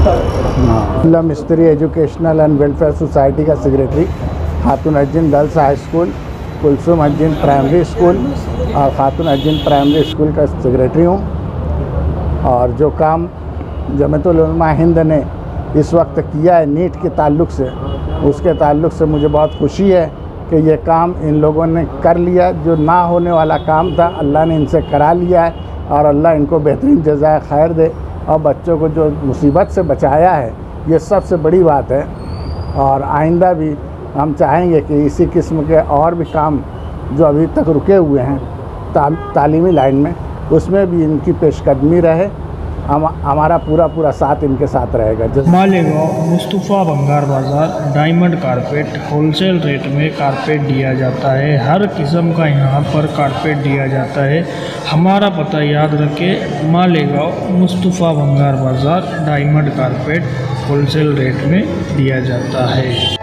जिला Mistri educational and welfare society का secretary, Khatoon Ajjin girls high school, Kulsum Ajjin primary school और Khatoon Ajjin primary school का सेक्रेटरी हूँ। और जो काम जमीयतुल उलमा हिंद ने इस वक्त किया है नीट के ताल्लुक़ से, उसके ताल्लुक़ से मुझे बहुत खुशी है कि ये काम इन लोगों ने कर लिया। जो ना होने वाला काम था अल्लाह ने इनसे करा लिया है और अल्लाह इनको बेहतरीन जज़ाए खैर दे और बच्चों को जो मुसीबत से बचाया है ये सबसे बड़ी बात है। और आइंदा भी हम चाहेंगे कि इसी किस्म के और भी काम जो अभी तक रुके हुए हैं तालीमी लाइन में, उसमें भी इनकी पेशकदमी रहे। हमारा पूरा साथ इनके साथ रहेगा। मालेगांव मुस्तफ़ा भंगार बाज़ार डायमंड कारपेट होलसेल रेट में कारपेट दिया जाता है। हर किस्म का यहाँ पर कारपेट दिया जाता है। हमारा पता याद रखें, मालेगांव मुस्तफ़ा भंगार बाज़ार डायमंड कारपेट होलसेल रेट में दिया जाता है।